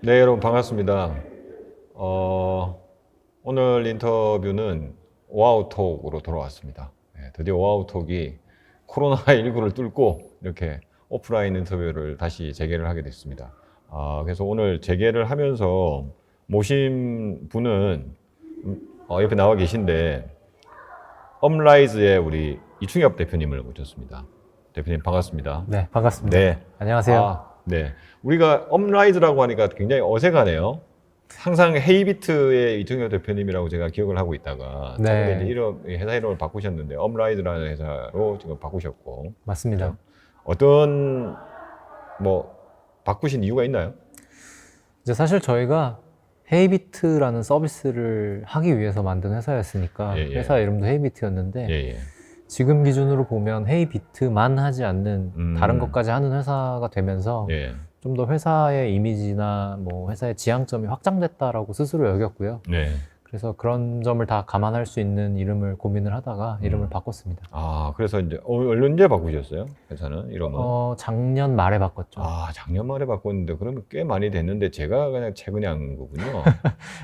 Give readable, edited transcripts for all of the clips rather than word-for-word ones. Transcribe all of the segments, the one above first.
네, 여러분 반갑습니다. 오늘 인터뷰는 오아우톡으로 돌아왔습니다. 드디어 오아우톡이 코로나19를 뚫고 이렇게 오프라인 인터뷰를 다시 재개를 하게 됐습니다. 그래서 오늘 재개를 하면서 모신 분은 옆에 나와 계신데 업라이즈의 우리 이충엽 대표님을 모셨습니다. 대표님 반갑습니다. 네, 반갑습니다. 네. 안녕하세요. 네. 우리가 업라이즈라고 하니까 굉장히 어색하네요. 항상 헤이비트의 이충엽 대표님이라고 제가 기억을 하고 있다가 네. 최근에 이제 회사 이름을 바꾸셨는데 업라이즈라는 회사로 지금 바꾸셨고 맞습니다. 어떤 바꾸신 이유가 있나요? 이제 사실 저희가 헤이비트라는 서비스를 하기 위해서 만든 회사였으니까 예, 예. 회사 이름도 헤이비트였는데 예. 지금 기준으로 보면 헤이비트만 하지 않는 다른 것까지 하는 회사가 되면서 예. 좀 더 회사의 이미지나 뭐 회사의 지향점이 확장됐다라고 스스로 여겼고요. 네. 그래서 그런 점을 다 감안할 수 있는 이름을 고민을 하다가 이름을 바꿨습니다. 그래서 이제 언제 바꾸셨어요? 회사는 이름은? 작년 말에 바꿨죠. 작년 말에 바꿨는데 그러면 꽤 많이 됐는데 제가 그냥 최근에 한 거군요.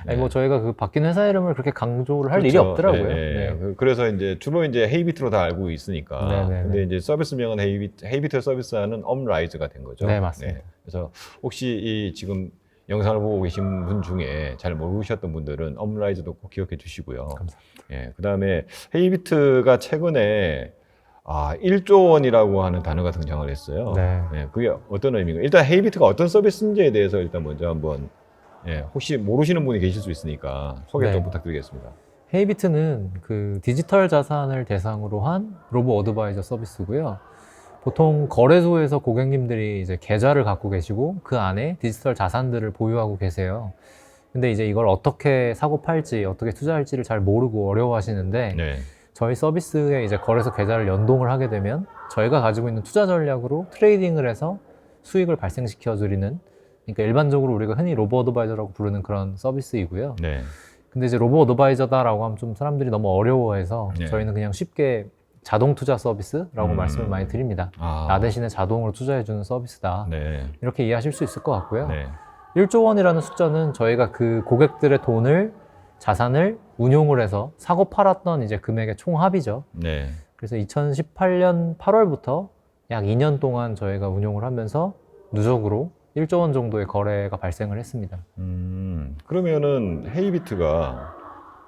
아니, 뭐 저희가 그 바뀐 회사 이름을 그렇게 강조를 할 일이 그렇죠. 없더라고요. 네. 그래서 이제 주로 이제 헤이비트로 다 알고 있으니까. 네네네. 근데 이제 서비스명은 헤이비트 서비스하는 업라이즈가 된 거죠. 네, 맞습니다. 그래서 혹시 이 지금 영상을 보고 계신 분 중에 잘 모르셨던 분들은 업라이즈도 꼭 기억해 주시고요. 감사합니다. 그다음에 헤이비트가 최근에 1조 원이라고 하는 단어가 등장을 했어요. 네. 그게 어떤 의미인가요? 일단 헤이비트가 어떤 서비스인지에 대해서 일단 먼저 한번 혹시 모르시는 분이 계실 수 있으니까 소개 좀 네. 부탁드리겠습니다. 헤이비트는 그 디지털 자산을 대상으로 한 로보 어드바이저 서비스고요. 보통 거래소에서 고객님들이 이제 계좌를 갖고 계시고 그 안에 디지털 자산들을 보유하고 계세요. 근데 이제 이걸 어떻게 사고 팔지, 어떻게 투자할지를 잘 모르고 어려워하시는데 네. 저희 서비스에 이제 거래소 계좌를 연동을 하게 되면 저희가 가지고 있는 투자 전략으로 트레이딩을 해서 수익을 발생시켜 드리는, 그러니까 일반적으로 우리가 흔히 로보 어드바이저라고 부르는 그런 서비스이고요. 네. 근데 이제 로보 어드바이저다라고 하면 좀 사람들이 너무 어려워해서 네. 저희는 그냥 쉽게 자동 투자 서비스라고 말씀을 많이 드립니다. 나 대신에 자동으로 투자해주는 서비스다. 네. 이렇게 이해하실 수 있을 것 같고요. 네. 1조 원이라는 숫자는 저희가 그 고객들의 돈을, 자산을 운용을 해서 사고 팔았던 이제 금액의 총합이죠. 네. 그래서 2018년 8월부터 약 2년 동안 저희가 운용을 하면서 누적으로 1조 원 정도의 거래가 발생을 했습니다. 그러면은 헤이비트가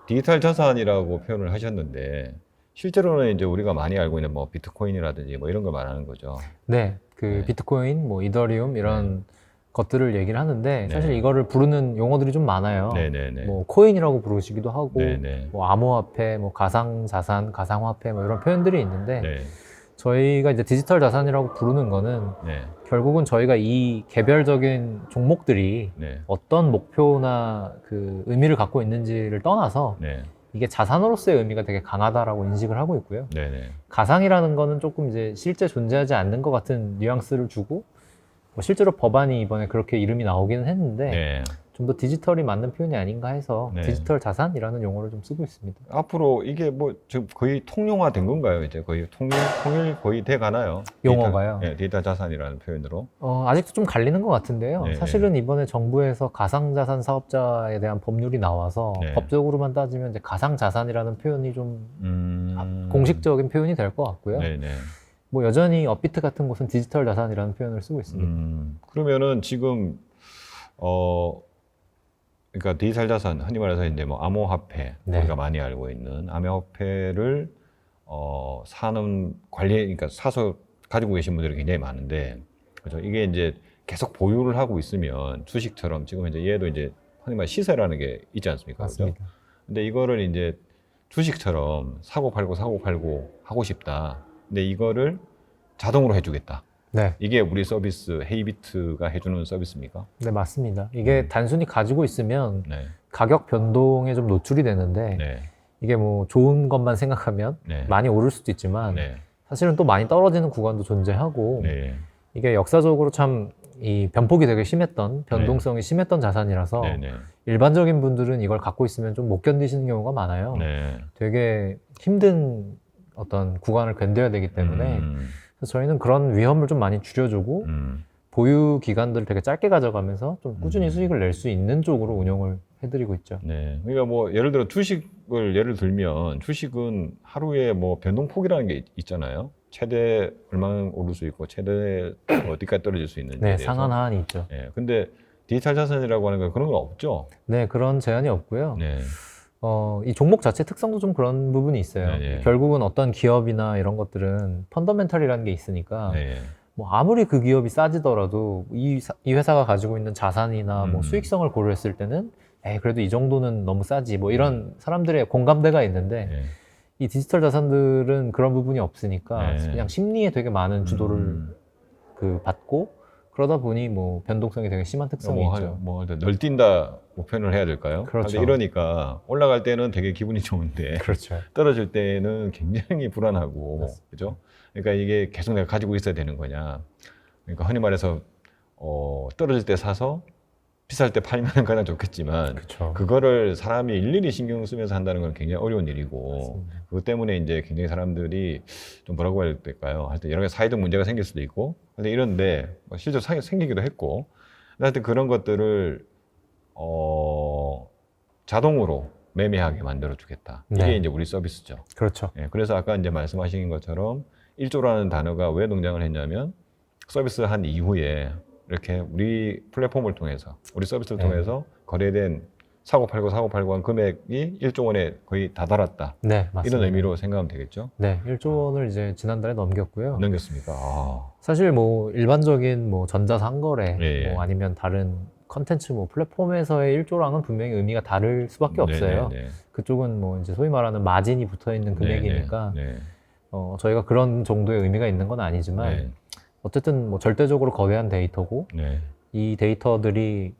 디지털 자산이라고 표현을 하셨는데 실제로는 이제 우리가 많이 알고 있는 뭐 비트코인이라든지 뭐 이런 걸 말하는 거죠. 네, 그 네. 비트코인, 뭐 이더리움 이런 것들을 얘기를 하는데 네. 사실 이거를 부르는 용어들이 좀 많아요. 네네네. 뭐 코인이라고 부르시기도 하고, 네네. 뭐 암호화폐, 뭐 가상자산, 가상화폐 뭐 이런 표현들이 있는데 네. 저희가 이제 디지털 자산이라고 부르는 거는 네. 결국은 저희가 이 개별적인 종목들이 네. 어떤 목표나 그 의미를 갖고 있는지를 떠나서 네. 이게 자산으로서의 의미가 되게 강하다라고 인식을 하고 있고요. 네네. 가상이라는 거는 조금 이제 실제 존재하지 않는 것 같은 뉘앙스를 주고, 뭐 실제로 법안이 이번에 그렇게 이름이 나오기는 했는데 네. 좀 더 디지털이 맞는 표현이 아닌가 해서 네. 디지털 자산이라는 용어를 좀 쓰고 있습니다. 앞으로 이게 뭐 지금 거의 통용화된 건가요? 이제 거의 통일 거의 돼 가나요? 용어가요? 디지털 자산이라는 표현으로. 아직도 좀 갈리는 것 같은데요. 네. 사실은 이번에 정부에서 가상자산 사업자에 대한 법률이 나와서 네. 법적으로만 따지면 이제 가상자산이라는 표현이 좀 공식적인 표현이 될 것 같고요. 네네. 뭐 여전히 업비트 같은 곳은 디지털 자산이라는 표현을 쓰고 있습니다. 그러면은 지금 그러니까 디지털 자산, 흔히 말해서 이제 뭐 암호화폐, 네. 우리가 많이 알고 있는 암호화폐를 사는 그러니까 사서 가지고 계신 분들이 굉장히 많은데, 그렇죠? 이게 이제 계속 보유를 하고 있으면 주식처럼 지금 이제 얘도 이제 흔히 말 시세라는 게 있지 않습니까? 맞습니다. 그렇죠? 근데 이거를 이제 주식처럼 사고 팔고 하고 싶다. 근데 이거를 자동으로 해주겠다. 네. 이게 우리 서비스 헤이비트가 해주는 서비스입니까? 네, 맞습니다. 이게 단순히 가지고 있으면 네. 가격 변동에 좀 노출이 되는데 네. 이게 뭐 좋은 것만 생각하면 네. 많이 오를 수도 있지만 네. 사실은 또 많이 떨어지는 구간도 존재하고 네. 이게 역사적으로 참 이 변폭이 되게 심했던, 변동성이 심했던 자산이라서 네. 네. 일반적인 분들은 이걸 갖고 있으면 좀 못 견디시는 경우가 많아요. 네. 되게 힘든 어떤 구간을 견뎌야 되기 때문에 그래서 저희는 그런 위험을 좀 많이 줄여주고 보유 기간들을 되게 짧게 가져가면서 좀 꾸준히 수익을 낼 수 있는 쪽으로 운영을 해드리고 있죠. 네. 그러니까 뭐 예를 들어 주식을 예를 들면 주식은 하루에 뭐 변동폭이라는 게 있잖아요. 최대 얼마나 오를 수 있고 최대 어디까지 떨어질 수 있는지. 네, 상한 하한이 있죠. 네. 근데 디지털 자산이라고 하는 건 그런 건 없죠. 네, 그런 제한이 없고요. 네. 이 종목 자체 특성도 좀 그런 부분이 있어요. 네, 네. 결국은 어떤 기업이나 이런 것들은 펀더멘털이라는 게 있으니까 네. 뭐 아무리 그 기업이 싸지더라도 이 회사가 가지고 있는 자산이나 뭐 수익성을 고려했을 때는 그래도 이 정도는 너무 싸지 뭐 이런 사람들의 공감대가 있는데 네. 이 디지털 자산들은 그런 부분이 없으니까 네. 그냥 심리에 되게 많은 주도를 그 받고 그러다 보니 뭐 변동성이 되게 심한 특성이 있죠. 뭐 널뛴다 뭐 표현을 해야 될까요? 그렇죠. 근데 이러니까 올라갈 때는 되게 기분이 좋은데 그렇죠. 떨어질 때는 굉장히 불안하고 맞습니다. 그죠? 그러니까 이게 계속 내가 가지고 있어야 되는 거냐? 그러니까 흔히 말해서 떨어질 때 사서 비쌀 때 팔면 가장 좋겠지만 그렇죠. 그거를 사람이 일일이 신경 쓰면서 한다는 건 굉장히 어려운 일이고 맞습니다. 그것 때문에 이제 굉장히 사람들이 좀 뭐라고 해야 될까요? 하여튼 여러 가지 사회적 문제가 생길 수도 있고 근데 이런데 실제로 생기기도 했고 하여튼 그런 것들을 자동으로 매매하게 만들어 주겠다. 이게 네. 이제 우리 서비스죠. 그렇죠. 예, 그래서 아까 이제 말씀하신 것처럼 1조라는 단어가 왜 등장을 했냐면 서비스 한 이후에 이렇게 우리 플랫폼을 통해서 우리 서비스를 네. 통해서 거래된 사고 팔고 한 금액이 1조 원에 거의 다다랐다. 네, 맞습니다. 이런 의미로 생각하면 되겠죠. 네, 1조 원을 이제 지난달에 넘겼고요. 넘겼습니까? 아. 사실 뭐 일반적인 뭐 전자상거래 예. 뭐 아니면 다른 컨텐츠 뭐 플랫폼에서의 1조랑은 분명히 의미가 다를 수밖에 없어요. 네네네. 그쪽은 뭐 이제 소위 말하는 마진이 붙어 있는 금액이니까 네. 저희가 그런 정도의 의미가 있는 건 아니지만 네. 어쨌든 뭐 절대적으로 거대한 데이터고 네. 이 데이터들이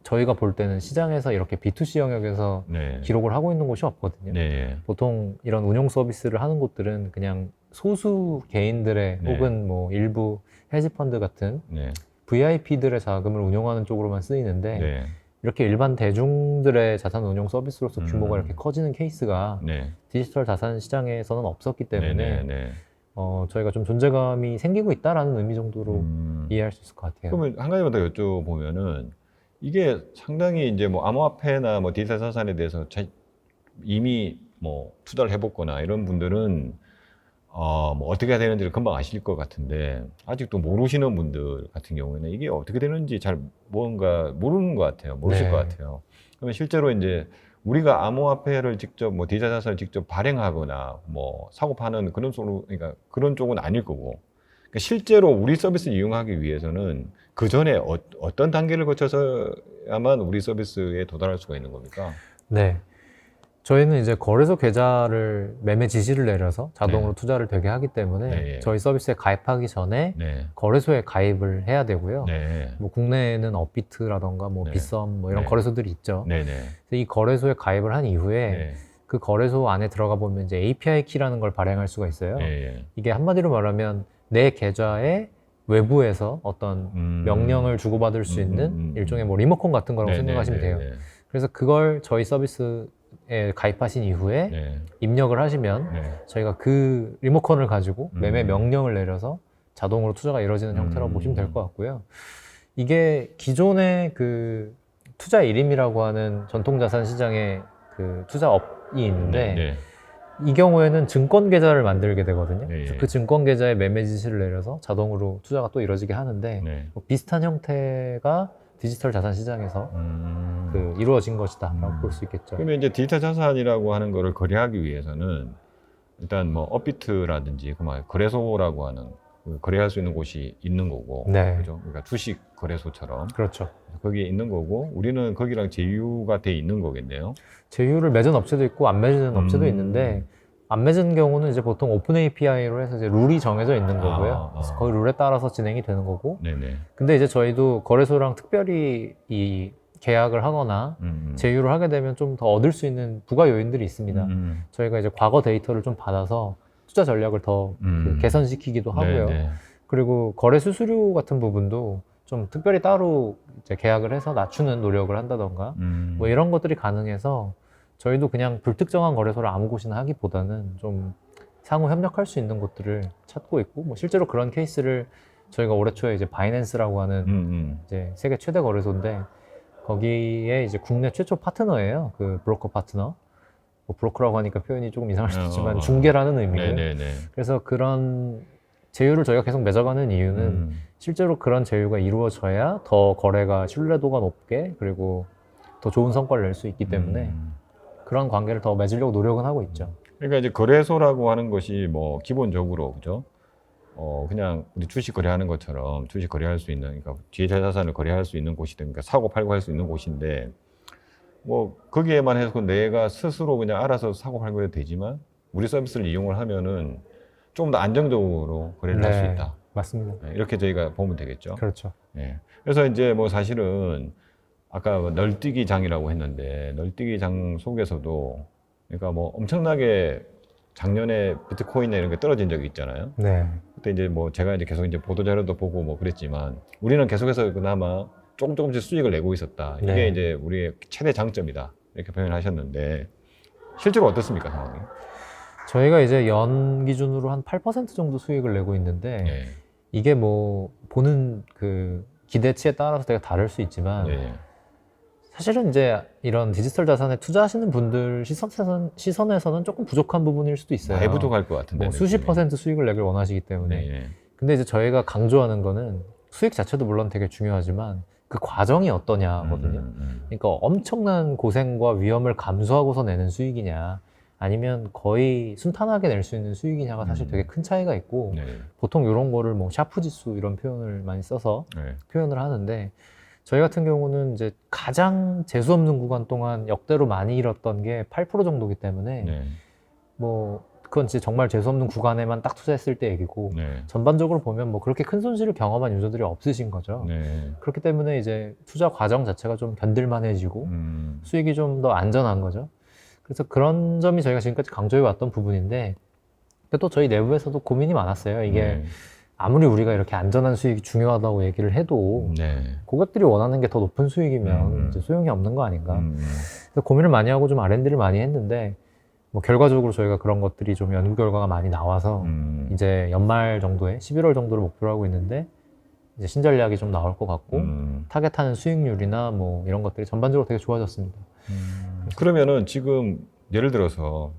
저희가 볼 때는 시장에서 이렇게 B2C 영역에서 네. 기록을 하고 있는 곳이 없거든요. 네. 보통 이런 운용 서비스를 하는 곳들은 그냥 소수 개인들의 네. 혹은 뭐 일부 헤지펀드 같은 네. VIP들의 자금을 운용하는 쪽으로만 쓰이는데 네. 이렇게 일반 대중들의 자산 운용 서비스로서 규모가 이렇게 커지는 케이스가 네. 디지털 자산 시장에서는 없었기 때문에 네. 저희가 좀 존재감이 생기고 있다라는 의미 정도로 이해할 수 있을 것 같아요. 그러면 한 가지만 더 여쭤보면은 이게 상당히 이제 뭐 암호화폐나 뭐 디지털 자산에 대해서 이미 뭐 투자를 해봤거나 이런 분들은 뭐 어떻게 해야 되는지를 금방 아실 것 같은데 아직도 모르시는 분들 같은 경우에는 이게 어떻게 되는지 잘 뭔가 모르는 것 같아요. 모르실 네. 것 같아요. 그러면 실제로 이제 우리가 암호화폐를 직접 뭐 디지털 자산을 직접 발행하거나 뭐 사고 파는 그런 쪽으로 그러니까 그런 쪽은 아닐 거고 그러니까 실제로 우리 서비스를 이용하기 위해서는 그 전에 어떤 단계를 거쳐서야만 우리 서비스에 도달할 수가 있는 겁니까? 네. 저희는 이제 거래소 계좌를 매매 지시를 내려서 자동으로 투자를 되게 하기 때문에 네. 저희 서비스에 가입하기 전에 네. 거래소에 가입을 해야 되고요. 네. 뭐 국내에는 업비트라던가 뭐 네. 빗썸 뭐 이런 네. 거래소들이 있죠. 네네. 그래서 이 거래소에 가입을 한 이후에 네. 그 거래소 안에 들어가 보면 이제 API 키라는 걸 발행할 수가 있어요. 네. 이게 한마디로 말하면 내 계좌에 외부에서 어떤 명령을 주고받을 수 있는 일종의 뭐 리모컨 같은 거라고 생각하시면 돼요. 그래서 그걸 저희 서비스에 가입하신 이후에 네. 입력을 하시면 네. 저희가 그 리모컨을 가지고 매매 명령을 내려서 자동으로 투자가 이루어지는 형태라고 보시면 될 것 같고요. 이게 기존의 그 투자 일임이라고 하는 전통자산 시장의 그 투자업이 있는데 네. 이 경우에는 증권 계좌를 만들게 되거든요. 네. 그래서 그 증권 계좌에 매매 지시를 내려서 자동으로 투자가 또 이루어지게 하는데 네. 뭐 비슷한 형태가 디지털 자산 시장에서 그 이루어진 것이다라고 볼 수 있겠죠. 그러면 이제 디지털 자산이라고 하는 거를 거래하기 위해서는 일단 뭐 업비트라든지 그만 거래소라고 하는 그 거래할 수 있는 곳이 있는 거고, 네. 그죠? 그러니까 주식 거래소처럼 그렇죠. 거기에 있는 거고, 우리는 거기랑 제휴가 돼 있는 거겠네요. 제휴를 맺은 업체도 있고 안 맺은 업체도 있는데 안 맺은 경우는 이제 보통 오픈 API로 해서 이제 룰이 정해져 있는 거고요. 그래서 그 룰에 따라서 진행이 되는 거고. 네네. 근데 이제 저희도 거래소랑 특별히 이 계약을 하거나 제휴를 하게 되면 좀 더 얻을 수 있는 부가 요인들이 있습니다. 저희가 이제 과거 데이터를 좀 받아서 투자 전략을 더 그 개선시키기도 하고요. 네네. 그리고 거래 수수료 같은 부분도 좀 특별히 따로 이제 계약을 해서 낮추는 노력을 한다던가 뭐 이런 것들이 가능해서 저희도 그냥 불특정한 거래소를 아무 곳이나 하기보다는 좀 상호 협력할 수 있는 곳들을 찾고 있고, 뭐 실제로 그런 케이스를 저희가 올해 초에 이제 바이낸스라고 하는 이제 세계 최대 거래소인데 거기에 이제 국내 최초 파트너예요. 그 브로커 파트너. 뭐 브로커라고 하니까 표현이 조금 이상할 수도 있지만 중개라는 의미고요. 네네네. 그래서 그런 제휴를 저희가 계속 맺어가는 이유는 실제로 그런 제휴가 이루어져야 더 거래가 신뢰도가 높게 그리고 더 좋은 성과를 낼 수 있기 때문에 그런 관계를 더 맺으려고 노력은 하고 있죠. 그러니까 이제 거래소라고 하는 것이 뭐 기본적으로 그죠? 그냥 우리 주식 거래하는 것처럼 주식 거래할 수 있는, 그러니까 디지털 자산을 거래할 수 있는 곳이든, 그러니까 사고 팔고 할 수 있는 곳인데, 뭐 거기에만 해서 내가 스스로 그냥 알아서 사고 팔고 해도 되지만 우리 서비스를 이용을 하면은 좀 더 안정적으로 거래를 할 수 네, 있다. 맞습니다. 네, 이렇게 저희가 보면 되겠죠. 그렇죠. 네. 그래서 이제 뭐 사실은 아까 뭐 널뛰기 장이라고 했는데 널뛰기 장 속에서도 그러니까 뭐 엄청나게 작년에 비트코인이나 이런 게 떨어진 적이 있잖아요. 네. 그때 이제 뭐 제가 이제 계속 이제 보도 자료도 보고 뭐 그랬지만 우리는 계속해서 그나마 조금씩 수익을 내고 있었다. 이게 네. 이제 우리의 최대 장점이다. 이렇게 표현하셨는데 실제로 어떻습니까, 상황이? 저희가 이제 연 기준으로 한 8% 정도 수익을 내고 있는데 네. 이게 뭐 보는 그 기대치에 따라서 되게 다를 수 있지만 네. 사실은 이제 이런 디지털 자산에 투자하시는 분들 시선에서는 조금 부족한 부분일 수도 있어요. 많이 부족할 것 같은데. 뭐 수십 느낌이. 퍼센트 수익을 내길 원하시기 때문에. 네. 근데 이제 저희가 강조하는 거는 수익 자체도 물론 되게 중요하지만 그 과정이 어떠냐거든요. 그러니까 엄청난 고생과 위험을 감수하고서 내는 수익이냐 아니면 거의 순탄하게 낼 수 있는 수익이냐가 사실 되게 큰 차이가 있고 네. 보통 이런 거를 뭐 샤프 지수 이런 표현을 많이 써서 네. 표현을 하는데 저희 같은 경우는 이제 가장 재수 없는 구간 동안 역대로 많이 잃었던 게 8% 정도이기 때문에 네. 뭐 그건 진짜 정말 재수 없는 구간에만 딱 투자했을 때 얘기고 네. 전반적으로 보면 뭐 그렇게 큰 손실을 경험한 유저들이 없으신 거죠. 네. 그렇기 때문에 이제 투자 과정 자체가 좀 견딜만해지고 수익이 좀 더 안전한 거죠. 그래서 그런 점이 저희가 지금까지 강조해 왔던 부분인데 또 저희 내부에서도 고민이 많았어요. 이게 네. 아무리 우리가 이렇게 안전한 수익이 중요하다고 얘기를 해도 네. 고객들이 원하는 게 더 높은 수익이면 이제 소용이 없는 거 아닌가. 그래서 고민을 많이 하고 좀 R&D를 많이 했는데 뭐 결과적으로 저희가 그런 것들이 좀 연구 결과가 많이 나와서 이제 연말 정도에 11월 정도를 목표로 하고 있는데 이제 신전략이 좀 나올 것 같고 타겟하는 수익률이나 뭐 이런 것들이 전반적으로 되게 좋아졌습니다. 그러면은 지금 예를 들어서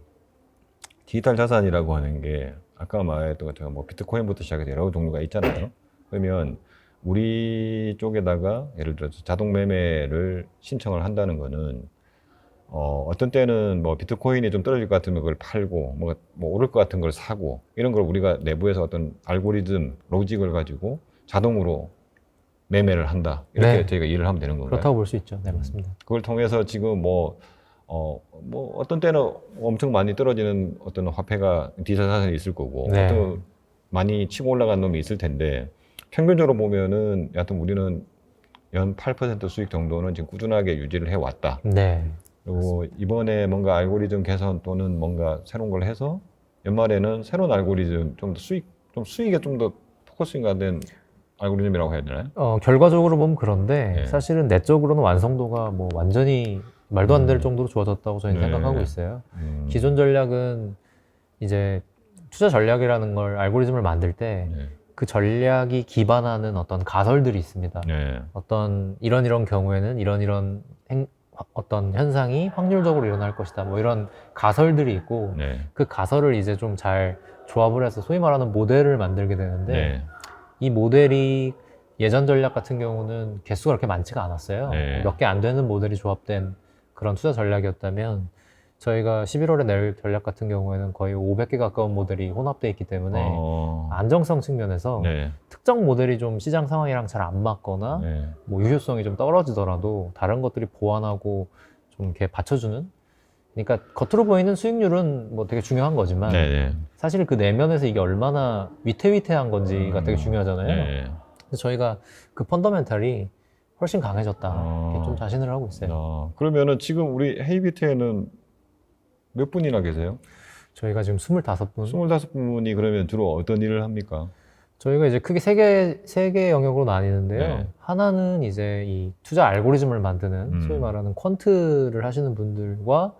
디지털 자산이라고 하는 게 아까 말했던 것처럼 뭐 비트코인부터 시작해서 여러 종류가 있잖아요. 그러면 우리 쪽에다가 예를 들어서 자동 매매를 신청을 한다는 거는 어떤 때는 뭐 비트코인이 좀 떨어질 것 같으면 그걸 팔고 뭐 오를 것 같은 걸 사고 이런 걸 우리가 내부에서 어떤 알고리즘 로직을 가지고 자동으로 매매를 한다 이렇게 네. 저희가 일을 하면 되는 건가요? 그렇다고 볼 수 있죠. 네, 맞습니다. 그걸 통해서 지금 뭐 어떤 때는 엄청 많이 떨어지는 어떤 화폐가 디지털 자산이 있을 거고 네. 또 많이 치고 올라간 놈이 있을 텐데 평균적으로 보면은 여하튼 우리는 연 8% 수익 정도는 지금 꾸준하게 유지를 해왔다. 네. 그리고 이번에 뭔가 알고리즘 개선 또는 뭔가 새로운 걸 해서 연말에는 새로운 알고리즘 좀 더 수익에 좀 더 포커싱가 된 알고리즘이라고 해야 되나요? 결과적으로 보면 그런데 네. 사실은 내적으로는 완성도가 뭐 완전히 말도 안 될 정도로 좋아졌다고 저희는 네. 생각하고 있어요. 기존 전략은 이제 투자 전략이라는 걸 알고리즘을 만들 때 그 전략이 기반하는 어떤 가설들이 있습니다. 네. 어떤 이런 경우에는 이런 어떤 현상이 확률적으로 일어날 것이다. 뭐 이런 가설들이 있고 네. 그 가설을 이제 좀 잘 조합을 해서 소위 말하는 모델을 만들게 되는데 네. 이 모델이 예전 전략 같은 경우는 개수가 그렇게 많지가 않았어요. 네. 몇 개 안 되는 모델이 조합된 그런 투자 전략이었다면 저희가 11월에 낼 전략 같은 경우에는 거의 500개 가까운 모델이 혼합되어 있기 때문에 안정성 측면에서 네. 특정 모델이 좀 시장 상황이랑 잘 안 맞거나 네. 뭐 유효성이 좀 떨어지더라도 다른 것들이 보완하고 좀 이렇게 받쳐주는, 그러니까 겉으로 보이는 수익률은 뭐 되게 중요한 거지만 네. 사실 그 내면에서 이게 얼마나 위태위태한 건지가 되게 중요하잖아요. 네. 그래서 저희가 그 펀더멘탈이 훨씬 강해졌다 이렇게 좀 자신을 하고 있어요. 그러면은 지금 우리 헤이비트에는 몇 분이나 계세요? 저희가 지금 25분. 25분이 그러면 주로 어떤 일을 합니까? 저희가 이제 크게 세 개 영역으로 나뉘는데요. 네. 하나는 이제 이 투자 알고리즘을 만드는 소위 말하는 퀀트를 하시는 분들과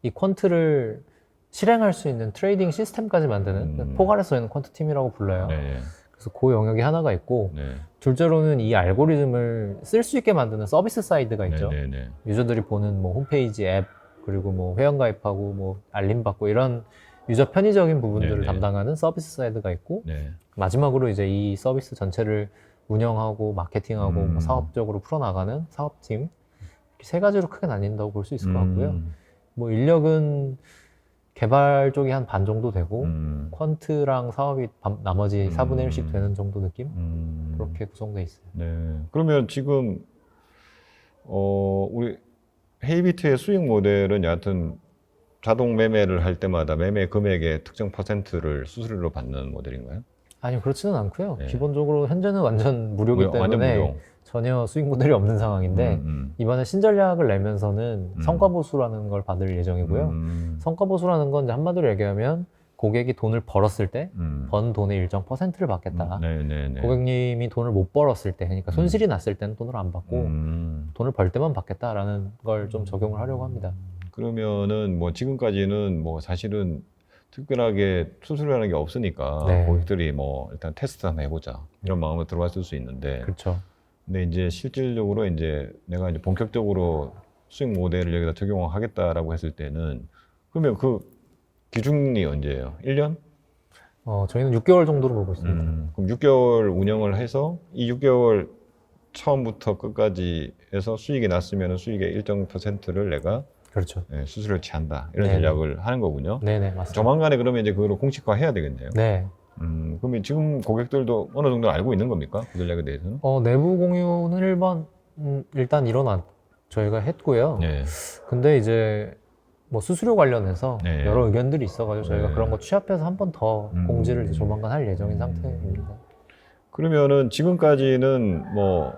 이 퀀트를 실행할 수 있는 트레이딩 시스템까지 만드는 포괄해서 저희는 퀀트 팀이라고 불러요. 네. 그래서 그 영역이 하나가 있고 네. 둘째로는 이 알고리즘을 쓸 수 있게 만드는 서비스 사이드가 있죠. 네. 네. 유저들이 보는 뭐 홈페이지 앱 그리고 뭐 회원가입하고 뭐 알림 받고 이런 유저 편의적인 부분들을 네네. 담당하는 서비스 사이드가 있고 네. 마지막으로 이제 이 서비스 전체를 운영하고 마케팅하고 뭐 사업적으로 풀어나가는 사업팀 이렇게 세 가지로 크게 나뉜다고 볼 수 있을 것 같고요. 뭐 인력은 개발 쪽이 한 반 정도 되고 퀀트랑 사업이 나머지 4분의 1씩 되는 정도 느낌? 그렇게 구성돼 있어요. 네. 그러면 지금 우리 헤이비트의 수익 모델은 여하튼 자동 매매를 할 때마다 매매 금액의 특정 퍼센트를 수수료로 받는 모델인가요? 아니요, 그렇지는 않고요. 네. 기본적으로 현재는 완전 무료이기 때문에 완전 무료. 전혀 수익 모델이 없는 상황인데 이번에 신전략을 내면서는 성과보수라는 걸 받을 예정이고요. 성과보수라는 건 이제 한마디로 얘기하면 고객이 돈을 벌었을 때 번 돈의 일정 퍼센트를 받겠다. 네네네. 고객님이 돈을 못 벌었을 때, 그러니까 손실이 났을 때는 돈을 안 받고 돈을 벌 때만 받겠다라는 걸 좀 적용을 하려고 합니다. 그러면은 뭐 지금까지는 뭐 사실은 특별하게 수수료라는 게 없으니까 네. 고객들이 뭐 일단 테스트 한번 해보자 이런 마음으로 들어왔을 수 있는데, 그렇죠. 근데 이제 실질적으로 이제 내가 이제 본격적으로 수익 모델을 여기다 적용하겠다라고 했을 때는 그러면 그 기준이 언제예요? 1년? 저희는 6개월 정도로 보고 있습니다. 그럼 6개월 운영을 해서 이 6개월 처음부터 끝까지 해서 수익이 났으면 수익의 일정 퍼센트를 내가 그렇죠. 수수료를 취한다 이런 네네. 전략을 하는 거군요. 네네, 맞습니다. 조만간에 그러면 이제 그걸 공식화해야 되겠네요. 네. 그러면 지금 고객들도 어느 정도 알고 있는 겁니까? 그 전략에 대해서는? 내부 공유는 일단 저희가 했고요. 네. 근데 이제 뭐 수수료 관련해서 네. 여러 의견들이 있어가지고 저희가 네. 그런 거 취합해서 한 번 더 공지를 이제 조만간 할 예정인 상태입니다. 그러면은 지금까지는 뭐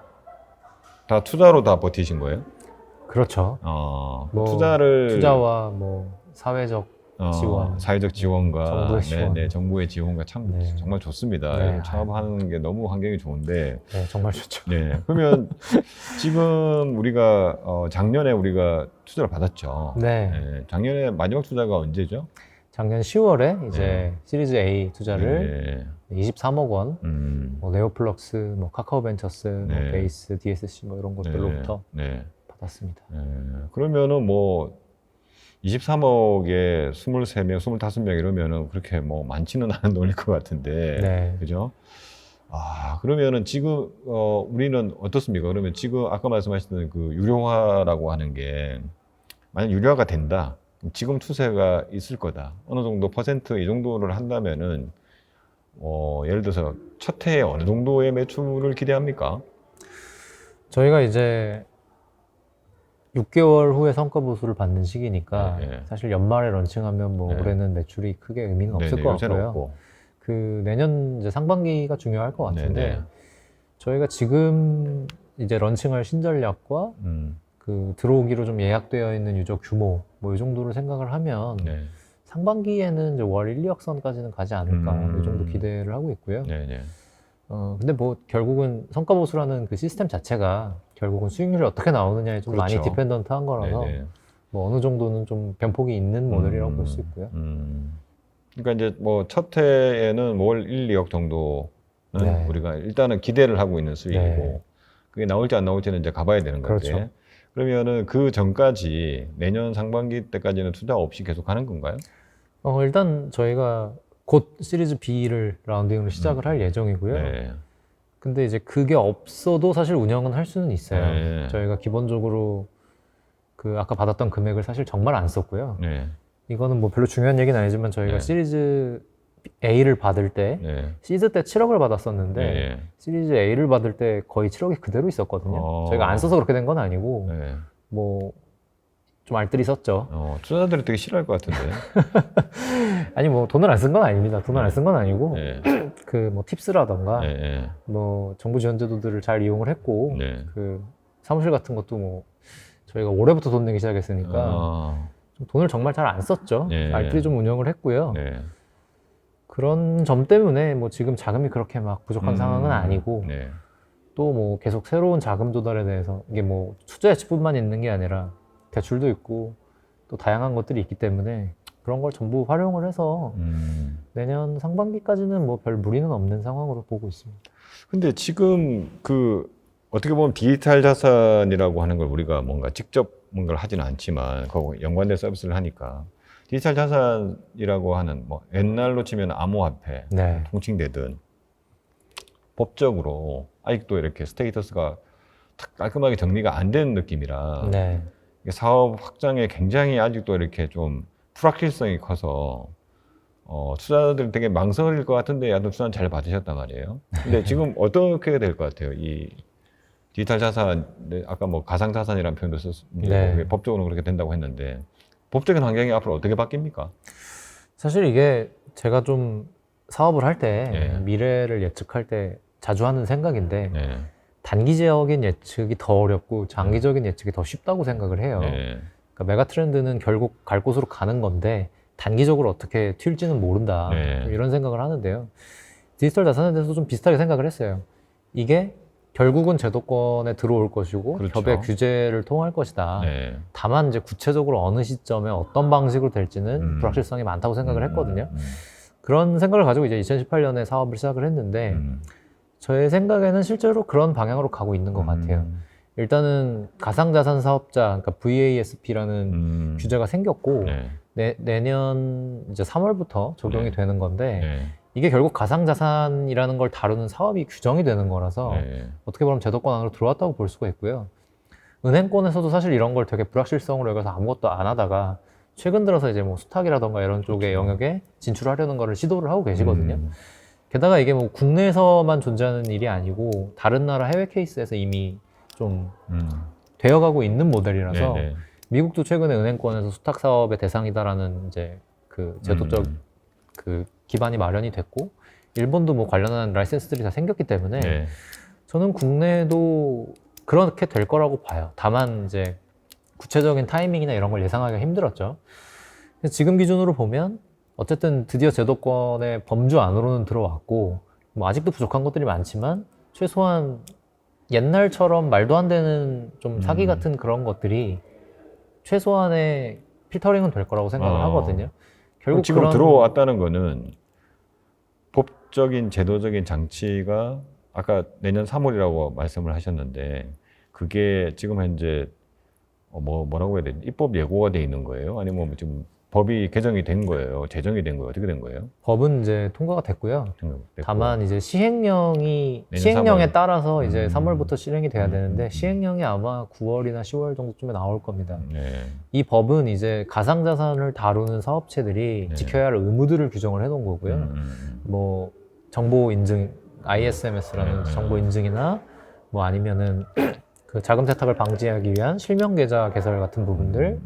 다 투자로 다 버티신 거예요? 그렇죠. 뭐 투자와 뭐 사회적 지원, 사회적 지원과 정부의 지원. 네, 정부의 지원과 참 네. 정말 좋습니다. 네. 창업하는 게 너무 환경이 좋은데, 네, 정말 좋죠. 네. 그러면 지금 우리가 작년에 우리가 투자를 받았죠. 네. 네. 작년에 마지막 투자가 언제죠? 작년 10월에 이제 시리즈 A 투자를 네. 23억 원, 뭐 네오플럭스, 뭐 카카오벤처스, 네. 뭐 베이스, DSC 뭐 이런 곳들로부터 네. 받았습니다. 네. 그러면은 뭐 23억에 23명, 25명 이러면은 그렇게 뭐 많지는 않은 돈일 것 같은데, 네. 그죠? 그러면은 지금 우리는 어떻습니까? 그러면 지금 아까 말씀하셨던 그 유료화라고 하는 게 만약 유료화가 된다, 지금 추세가 있을 거다. 어느 정도 퍼센트 이 정도를 한다면은 예를 들어서 첫 해에 어느 정도의 매출을 기대합니까? 저희가 이제 6개월 후에 성과 보수를 받는 시기니까 네. 사실 연말에 런칭하면 뭐 네. 올해는 매출이 크게 의미는 없을 네네, 것 요새는 같고요. 없고. 그 내년 이제 상반기가 중요할 것 같은데 네네. 저희가 지금 이제 런칭할 신전략과 그 들어오기로 좀 예약되어 있는 유저 규모 뭐 이 정도를 생각을 하면 네. 상반기에는 이제 월 1, 2억 선까지는 가지 않을까 이 정도 기대를 하고 있고요. 네네. 근데 뭐 결국은 성과 보수라는 그 시스템 자체가 결국은 수익률이 어떻게 나오느냐에 좀 그렇죠. 많이 디펜던트한 거라서 네네. 뭐 어느 정도는 좀 변폭이 있는 모델이라고 볼 수 있고요. 그러니까 이제 뭐 첫 해에는 월 1, 2억 정도는 네. 우리가 일단은 기대를 하고 있는 수익이고, 네. 그게 나올지 안 나올지는 이제 가봐야 되는 건데, 그렇죠. 그러면은 그 전까지 내년 상반기 때까지는 투자 없이 계속 하는 건가요? 일단 저희가 곧 시리즈 B를 라운딩으로 시작을 할 예정이고요. 네. 근데 이제 그게 없어도 사실 운영은 할 수는 있어요. 네. 저희가 기본적으로 그 아까 받았던 금액을 사실 정말 안 썼고요. 네. 이거는 뭐 별로 중요한 얘기는 아니지만 저희가 네. 시리즈 A를 받을 때 네. 시드 때 7억을 받았었는데 네. 시리즈 A를 받을 때 거의 7억이 그대로 있었거든요. 저희가 안 써서 그렇게 된 건 아니고 네. 뭐 좀 알뜰히 썼죠. 투자자들이 되게 싫어할 것 같은데. 아니 뭐 돈을 안 쓴 건 아닙니다. 돈을 안 쓴 건 아니고 네. 그 뭐 팁스라던가 네. 뭐 정부 지원 제도들을 잘 이용을 했고 네. 그 사무실 같은 것도 뭐 저희가 올해부터 돈 내기 시작했으니까 좀 돈을 정말 잘 안 썼죠. 네. 알뜰히 좀 운영을 했고요. 네. 그런 점 때문에 뭐 지금 자금이 그렇게 막 부족한 상황은 아니고 네. 또 뭐 계속 새로운 자금 조달에 대해서 이게 뭐 투자 예치뿐만 있는 게 아니라 대출도 있고 또 다양한 것들이 있기 때문에 그런 걸 전부 활용을 해서 내년 상반기까지는 뭐 별 무리는 없는 상황으로 보고 있습니다. 근데 지금 그 어떻게 보면 디지털 자산이라고 하는 걸 우리가 뭔가 직접 뭔가를 하지는 않지만 그거 연관된 서비스를 하니까 디지털 자산이라고 하는 뭐 옛날로 치면 암호화폐, 네. 통칭되든 법적으로 아직도 이렇게 스테이터스가 딱 깔끔하게 정리가 안 되는 느낌이라 네. 이게 사업 확장에 굉장히 아직도 이렇게 좀 불확실성이 커서 투자자들 되게 망설일 것 같은데 하여튼 투자는 잘 받으셨단 말이에요. 근데 지금 어떻게 될 것 같아요? 이 디지털 자산, 아까 뭐 가상 자산이라는 표현도 썼는데 네. 법적으로 그렇게 된다고 했는데 법적인 환경이 앞으로 어떻게 바뀝니까? 사실 이게 제가 좀 사업을 할 때 예. 미래를 예측할 때 자주 하는 생각인데 네. 단기적인 예측이 더 어렵고 장기적인 예측이 더 쉽다고 생각을 해요. 네. 그러니까 메가 트렌드는 결국 갈 곳으로 가는 건데 단기적으로 어떻게 튈지는 모른다. 네. 이런 생각을 하는데요. 디지털 자산에 대해서 좀 비슷하게 생각을 했어요. 이게 결국은 제도권에 들어올 것이고 그렇죠. 법의 규제를 통할 것이다. 네. 다만 이제 구체적으로 어느 시점에 어떤 방식으로 될지는 불확실성이 많다고 생각을 했거든요. 그런 생각을 가지고 이제 2018년에 사업을 시작을 했는데 저의 생각에는 실제로 그런 방향으로 가고 있는 것 같아요. 일단은 가상자산 사업자, 그러니까 VASP라는 규제가 생겼고 네. 내년 이제 3월부터 적용이 네. 되는 건데 네. 이게 결국 가상자산이라는 걸 다루는 사업이 규정이 되는 거라서 네. 어떻게 보면 제도권 안으로 들어왔다고 볼 수가 있고요. 은행권에서도 사실 이런 걸 되게 불확실성으로 여기서 아무것도 안 하다가 최근 들어서 이제 뭐 수탁이라던가 이런 쪽의 그렇죠. 영역에 진출하려는 거를 시도를 하고 계시거든요. 게다가 이게 뭐 국내에서만 존재하는 일이 아니고 다른 나라 해외 케이스에서 이미 좀 되어가고 있는 모델이라서 네. 미국도 최근에 은행권에서 수탁 사업의 대상이다라는 이제 그 제도적 그 기반이 마련이 됐고 일본도 뭐 관련한 라이센스들이 다 생겼기 때문에 네. 저는 국내도 그렇게 될 거라고 봐요. 다만 이제 구체적인 타이밍이나 이런 걸 예상하기가 힘들었죠. 지금 기준으로 보면 어쨌든 드디어 제도권의 범주 안으로는 들어왔고 뭐 아직도 부족한 것들이 많지만 최소한 옛날처럼 말도 안 되는 좀 사기 같은 그런 것들이 최소한의 필터링은 될 거라고 생각을 하거든요. 결국 지금 그런 들어왔다는 거는 법적인 제도적인 장치가 아까 내년 3월이라고 말씀을 하셨는데 그게 지금 현재 뭐라고 해야 되지? 입법 예고가 돼 있는 거예요? 아니면 뭐 지금 법이 개정이 된 거예요? 제정이 된 거예요? 어떻게 된 거예요? 법은 이제 통과가 됐고요. 됐고. 다만 이제 시행령에 3월. 따라서 이제 3월부터 실행이 돼야 되는데 시행령이 아마 9월이나 10월 정도쯤에 나올 겁니다. 네. 이 법은 이제 가상자산을 다루는 사업체들이 네. 지켜야 할 의무들을 규정을 해놓은 거고요. 뭐 정보 인증, ISMS라는 네. 정보 인증이나 뭐 아니면은 그 자금 세탁을 방지하기 위한 실명 계좌 개설 같은 부분들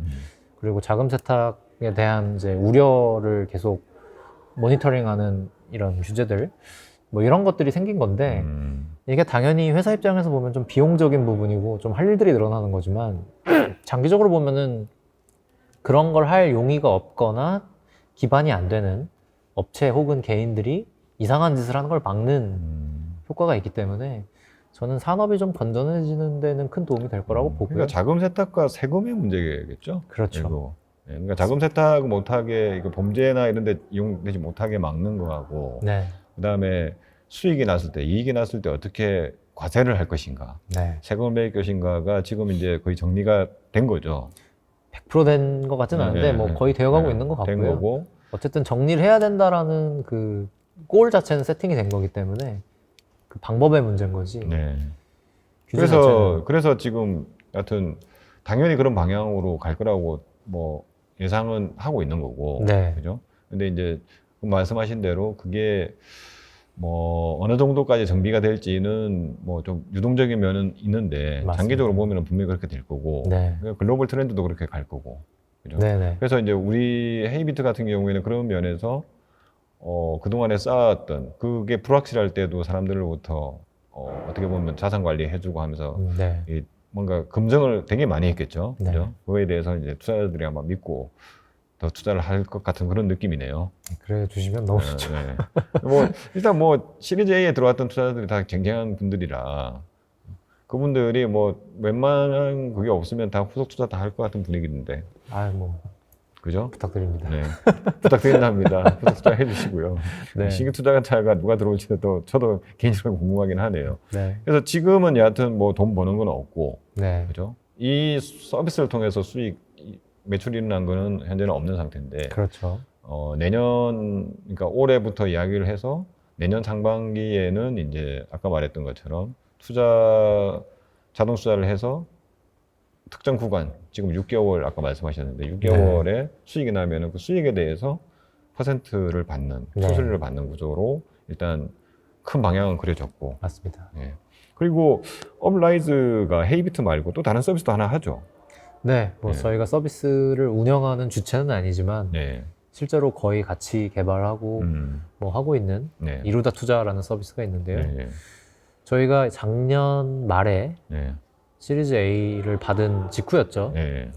그리고 자금 세탁에 대한 이제 우려를 계속 모니터링하는 이런 규제들 뭐 이런 것들이 생긴 건데 이게 당연히 회사 입장에서 보면 좀 비용적인 부분이고 좀 할 일들이 늘어나는 거지만 장기적으로 보면은 그런 걸 할 용의가 없거나 기반이 안 되는 업체 혹은 개인들이 이상한 짓을 하는 걸 막는 효과가 있기 때문에 저는 산업이 좀 건전해지는 데는 큰 도움이 될 거라고 보고요. 그러니까 자금 세탁과 세금의 문제겠죠? 그렇죠. 그리고, 그러니까 자금 세탁 못하게 이거 범죄나 이런 데 이용되지 못하게 막는 거하고 네. 그다음에 수익이 났을 때 이익이 났을 때 어떻게 과세를 할 것인가 네. 세금을 매길 것인가가 지금 이제 거의 정리가 된 거죠. 100% 된 것 같지는 않은데 뭐 거의 되어가고 있는 것 된 같고요. 거고 어쨌든 정리를 해야 된다라는 그 골 자체는 세팅이 된 거기 때문에 그 방법의 문제인 거지. 네. 규제 자체는. 그래서 지금 여튼 당연히 그런 방향으로 갈 거라고 뭐 예상은 하고 있는 거고, 네. 그죠? 근데 이제 말씀하신 대로 그게 뭐 어느 정도까지 정비가 될지는 뭐 좀 유동적인 면은 있는데 맞습니다. 장기적으로 보면은 분명히 그렇게 될 거고, 네. 글로벌 트렌드도 그렇게 갈 거고, 그죠? 네네. 그래서 이제 우리 헤이비트 같은 경우에는 그런 면에서 그동안에 쌓았던 그게 불확실할 때도 사람들로부터 어떻게 보면 자산 관리 해주고 하면서 네. 이 뭔가 검증을 되게 많이 했겠죠. 네. 그죠? 그거에 대해서 이제 투자자들이 아마 믿고 더 투자를 할 것 같은 그런 느낌이네요. 그래 주시면 너무 좋죠. 네. 뭐 일단 뭐 시리즈 A에 들어왔던 투자자들이 다 쟁쟁한 분들이라 그분들이 뭐 웬만한 그게 없으면 다 후속 투자 다 할 것 같은 분위기인데. 아, 뭐 그죠? 부탁드립니다. 네. 부탁드린답니다. 부탁 투자 해주시고요. 네. 신규 투자자가 누가 들어올지도 저도 개인적으로 궁금하긴 하네요. 네. 그래서 지금은 여하튼 뭐 돈 버는 건 없고, 네. 그죠? 이 서비스를 통해서 매출이 일어난 거는 현재는 없는 상태인데, 그렇죠. 내년, 그러니까 올해부터 이야기를 해서 내년 상반기에는 이제 아까 말했던 것처럼 자동 투자를 해서 특정 구간, 지금 6개월 아까 말씀하셨는데 6개월에 수익이 나면은 그 수익에 대해서 퍼센트를 받는, 네. 수수료를 받는 구조로 일단 큰 방향은 그려졌고, 맞습니다. 예. 그리고 업라이즈가 헤이비트 말고 또 다른 서비스도 하나 하죠. 네. 뭐 네. 저희가 서비스를 운영하는 주체는 아니지만 네. 실제로 거의 같이 개발하고 뭐 하고 있는 네. 이루다 투자라는 서비스가 있는데요. 네. 저희가 작년 말에 네. 시리즈 A를 받은 직후였죠. 네.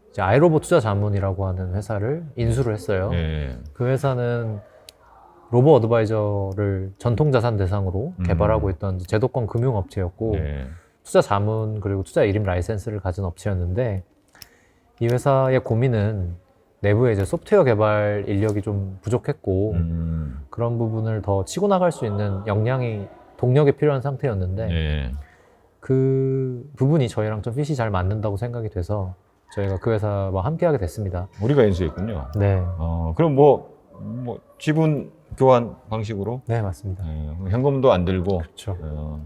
이제 아이로봇 투자 자문이라고 하는 회사를 인수를 했어요. 네. 그 회사는 로보 어드바이저를 전통자산 대상으로 개발하고 있던 제도권 금융업체였고 네. 투자 자문 그리고 투자 일임 라이센스를 가진 업체였는데 이 회사의 고민은 내부에 이제 소프트웨어 개발 인력이 좀 부족했고 그런 부분을 더 치고 나갈 수 있는 동력이 필요한 상태였는데 네. 그 부분이 저희랑 좀 핏이 잘 맞는다고 생각이 돼서 저희가 그 회사와 함께하게 됐습니다. 우리가 인수했군요. 네, 그럼 뭐 지분 교환 방식으로 네 맞습니다. 현금도 안 들고. 그렇죠. 어,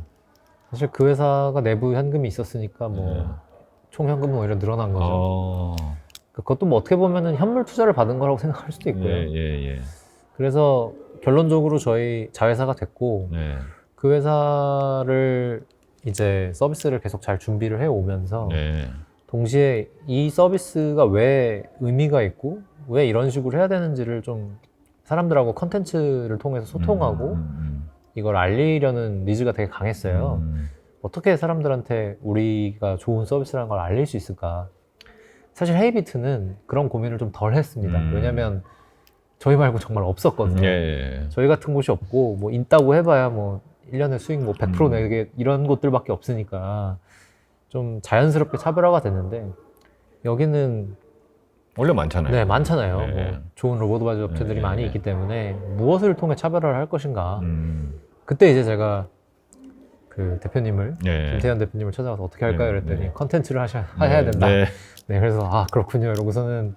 사실 그 회사가 내부 현금이 있었으니까 뭐 네. 총 현금은 오히려 늘어난 거죠. 어, 그것도 뭐 어떻게 보면은 현물 투자를 받은 거라고 생각할 수도 있고요. 예. 그래서 결론적으로 저희 자회사가 됐고 네. 그 회사를 이제 서비스를 계속 잘 준비를 해 오면서 네. 동시에 이 서비스가 왜 의미가 있고 왜 이런 식으로 해야 되는지를 좀 사람들하고 컨텐츠를 통해서 소통하고 이걸 알리려는 니즈가 되게 강했어요. 어떻게 사람들한테 우리가 좋은 서비스라는 걸 알릴 수 있을까? 사실 헤이비트는 그런 고민을 좀 덜 했습니다. 왜냐면 저희 말고 정말 없었거든요. 예. 저희 같은 곳이 없고 뭐 있다고 해봐야 뭐 1년에 수익 뭐 100% 내게 이런 곳들밖에 없으니까 좀 자연스럽게 차별화가 됐는데 여기는 원래 많잖아요. 네 많잖아요. 네. 뭐 좋은 로봇 바이저 업체들이 네. 많이 있기 때문에 무엇을 통해 차별화를 할 것인가. 음, 그때 이제 제가 그 대표님을 네. 김태현 대표님을 찾아가서 어떻게 할까요? 네, 그랬더니 네. 컨텐츠를 해야 된다. 네. 네, 그래서 아 그렇군요. 이러고서는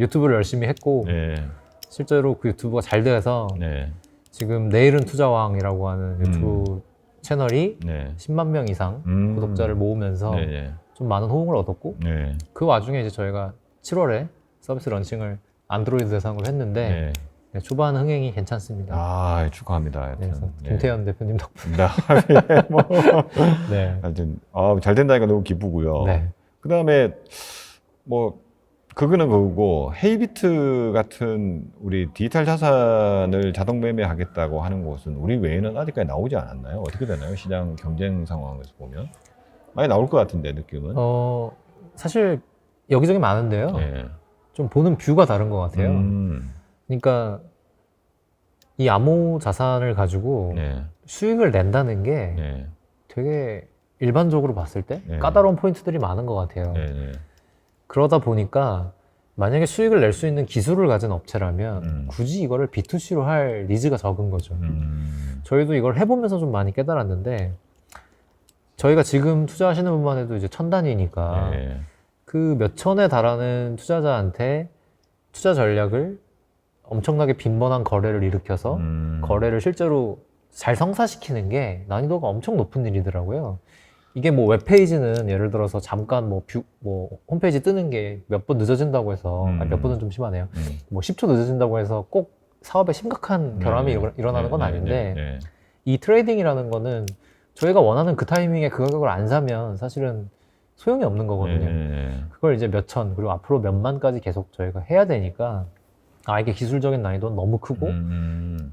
유튜브를 열심히 했고 네. 실제로 그 유튜브가 잘 돼서 네. 지금 내일은 투자왕이라고 하는 유튜브 채널이 네. 10만 명 이상 구독자를 모으면서 네. 좀 많은 호응을 얻었고 네. 그 와중에 이제 저희가 7월에 서비스 런칭을 안드로이드 대상으로 했는데 네. 네, 초반 흥행이 괜찮습니다. 아, 축하합니다. 네, 그래서 네. 김태현 대표님 덕분에 네. 하여튼 잘 된다니까 너무 기쁘고요. 네. 그다음에 뭐 그거는 그거고 헤이비트 같은 우리 디지털 자산을 자동 매매하겠다고 하는 곳은 우리 외에는 아직까지 나오지 않았나요? 어떻게 되나요? 시장 경쟁 상황에서 보면 많이 나올 것 같은데 느낌은. 사실 여기저기 많은데요. 네. 좀 보는 뷰가 다른 것 같아요. 음, 그러니까 이 암호 자산을 가지고 네. 수익을 낸다는 게 네. 되게 일반적으로 봤을 때 네. 까다로운 포인트들이 많은 것 같아요. 네. 네. 그러다 보니까 만약에 수익을 낼 수 있는 기술을 가진 업체라면 굳이 이거를 B2C로 할 니즈가 적은 거죠. 저희도 이걸 해보면서 좀 많이 깨달았는데 저희가 지금 투자하시는 분만 해도 이제 1000단위니까 네. 그 몇 천에 달하는 투자자한테 투자 전략을 엄청나게 빈번한 거래를 일으켜서 거래를 실제로 잘 성사시키는 게 난이도가 엄청 높은 일이더라고요. 이게 뭐 웹페이지는 예를 들어서 잠깐 뭐 홈페이지 뜨는 게 몇 번 늦어진다고 해서 몇 번은 좀 심하네요. 뭐 10초 늦어진다고 해서 꼭 사업에 심각한 결함이 일어나는 건 아닌데 이 트레이딩이라는 거는 저희가 원하는 그 타이밍에 그 가격을 안 사면 사실은 소용이 없는 거거든요. 그걸 이제 몇 천, 그리고 앞으로 몇만까지 계속 저희가 해야 되니까 이게 기술적인 난이도는 너무 크고